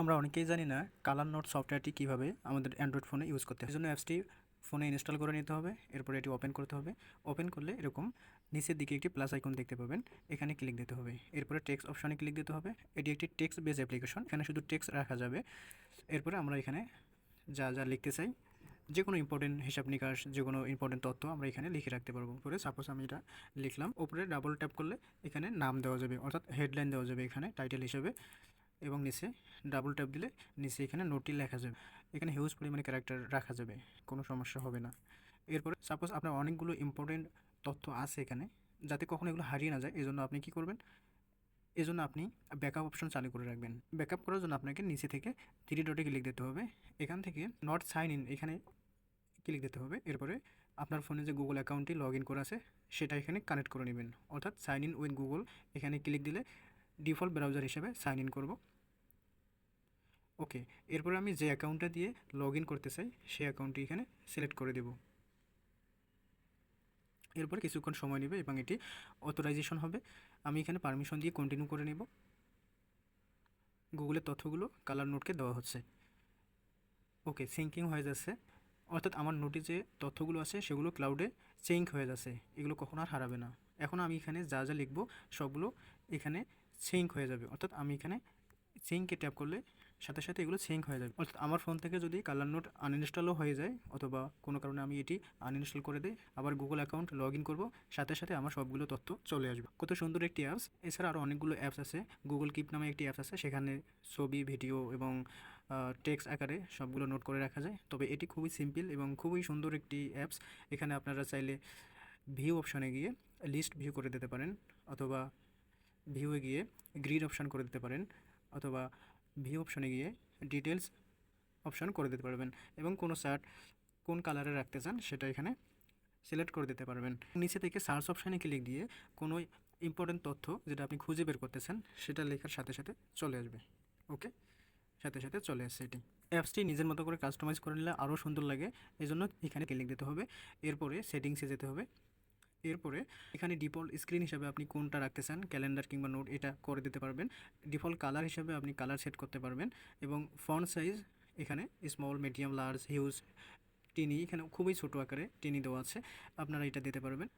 আমরা অনেকেই জানি না কালার নোট সফটওয়্যারটি কীভাবে আমাদের অ্যান্ড্রয়েড ফোনে ইউজ করতে হয়। এই জন্য অ্যাপসটি ফোনে ইনস্টল করে নিতে হবে। এরপরে এটি ওপেন করতে হবে। ওপেন করলে এরকম নিচের দিকে একটি প্লাস আইকন দেখতে পাবেন, এখানে ক্লিক দিতে হবে। এরপরে টেক্সট অপশানে ক্লিক দিতে হবে। এটি একটি টেক্সট বেস অ্যাপ্লিকেশন, এখানে শুধু টেক্সট রাখা যাবে। এরপরে আমরা এখানে যা যা লিখতে চাই, যে কোনো ইম্পর্টেন্ট হিসাব নিকাশ, যে কোনো ইম্পর্টেন্ট তথ্য আমরা এখানে লিখে রাখতে পারবো। পরে সাপোজ আমি এটা লিখলাম, ওপরে ডাবল ট্যাপ করলে এখানে নাম দেওয়া যাবে, অর্থাৎ হেডলাইন দেওয়া যাবে এখানে টাইটেল হিসেবে, এবং নিচে ডাবল ট্যাপ দিলে নিচে এখানে নোটটি লেখা যাবে। এখানে হিউজ পরিমাণে ক্যারেক্টার রাখা যাবে, কোনো সমস্যা হবে না। এরপরে সাপোজ আপনার অনেকগুলো ইম্পর্টেন্ট তথ্য আছে এখানে, যাতে কখনো এগুলো হারিয়ে না যায়, এই জন্য আপনি কী করবেন, এজন্য আপনি ব্যাকআপ অপশন চালু করে রাখবেন। ব্যাকআপ করার জন্য আপনাকে নিচে থেকে 3 ডটে ক্লিক দিতে হবে। এখান থেকে নট সাইন ইন এখানে ক্লিক দিতে হবে। এরপরে আপনার ফোনে যে গুগল অ্যাকাউন্টটি লগ ইন করা আছে সেটা এখানে কানেক্ট করে নেবেন, অর্থাৎ সাইন ইন উইথ গুগল এখানে ক্লিক দিলে ডিফল্ট ব্রাউজার হিসেবে সাইন ইন করব। ওকে, এরপরে আমি যে অ্যাকাউন্টটা দিয়ে লগ ইন করতে চাই সেই অ্যাকাউন্টটি এখানে সিলেক্ট করে দেব। এরপরে কিছুক্ষণ সময় নেবে এবং এটি অথরাইজেশন হবে। আমি এখানে পারমিশন দিয়ে কন্টিনিউ করে নেব। গুগলের তথ্যগুলো কালার নোটকে দেওয়া হচ্ছে। ওকে, সিঙ্কিং হয়ে যাচ্ছে, অর্থাৎ আমার নোটে যে তথ্যগুলো আছে সেগুলো ক্লাউডে সিঙ্ক হয়ে যাচ্ছে, এগুলো কখনো আর হারাবে না। এখন আমি এখানে যা যা লিখবো সবগুলো এখানে সিঙ্ক হয়ে যাবে, অর্থাৎ আমি এখানে সিঙ্কে ট্যাপ করলে সাথে সাথে এগুলো সিঙ্ক হয়ে যাবে। অর্থাৎ আমার ফোন থেকে যদি কালার নোট আনইনস্টলও হয়ে যায়, অথবা কোনো কারণে আমি এটি আনইনস্টল করে দিই, আবার গুগল অ্যাকাউন্ট লগ ইন করবো, সাথে সাথে আমার সবগুলো তথ্য চলে আসবে। কত সুন্দর একটি অ্যাপস। এছাড়া আরও অনেকগুলো অ্যাপস আছে। গুগল কিপ নামে একটি অ্যাপস আছে, সেখানে ছবি, ভিডিও এবং টেক্সট আকারে সবগুলো নোট করে রাখা যায়। তবে এটি খুবই সিম্পল এবং খুবই সুন্দর একটি অ্যাপস। এখানে আপনারা চাইলে ভিউ অপশানে গিয়ে লিস্ট ভিউ করে দিতে পারেন, অথবা ভিউয়ে গিয়ে গ্রিড অপশান করে দিতে পারেন, অথবা ভিউ অপশানে গিয়ে ডিটেলস অপশান করে দিতে পারবেন, এবং কোনো চার্ট কোন কালারে রাখতে চান সেটা এখানে সিলেক্ট করে দিতে পারবেন। নিচে থেকে সার্চ অপশানে ক্লিক দিয়ে কোনো ইম্পর্টেন্ট তথ্য যেটা আপনি খুঁজে বের করতে চান সেটা লেখার সাথে সাথে চলে আসবে। ওকে, সাথে সাথে চলে আসছে। এটি অ্যাপসটি নিজের মতো করে কাস্টমাইজ করে নিলে আরও সুন্দর লাগে, এই জন্য এখানে ক্লিক দিতে হবে। এরপরে সেটিংসে যেতে হবে। এরপরে এখানে ডিফল্ট স্ক্রিন হিসাবে আপনি কোনটা রাখতে চান, ক্যালেন্ডার কিংবা নোট, এটা করে দিতে পারবেন। ডিফল্ট কালার হিসাবে আপনি কালার সেট করতে পারবেন, এবং ফন্ট সাইজ এখানে স্মল, মিডিয়াম, লার্জ, হিউজ, টিনি, এখানে খুবই ছোটো আকারে টিনি দেওয়া আছে, আপনারা এটা দিতে পারবেন।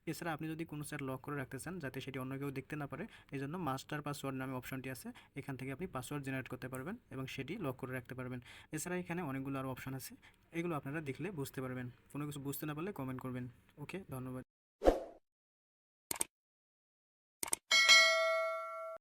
এছাড়া আপনি যদি কোনো চ্যাট লক করে রাখতে চান যাতে সেটি অন্য কেউ দেখতে না পারে, এই জন্য মাস্টার পাসওয়ার্ড নামে অপশনটি আছে, এখান থেকে আপনি পাসওয়ার্ড জেনারেট করতে পারবেন এবং সেটি লক করে রাখতে পারবেন। এছাড়া এখানে অনেকগুলো আরও অপশান আছে, এগুলো আপনারা দেখলে বুঝতে পারবেন। কোনো কিছু বুঝতে না পারলে কমেন্ট করবেন। ওকে, ধন্যবাদ।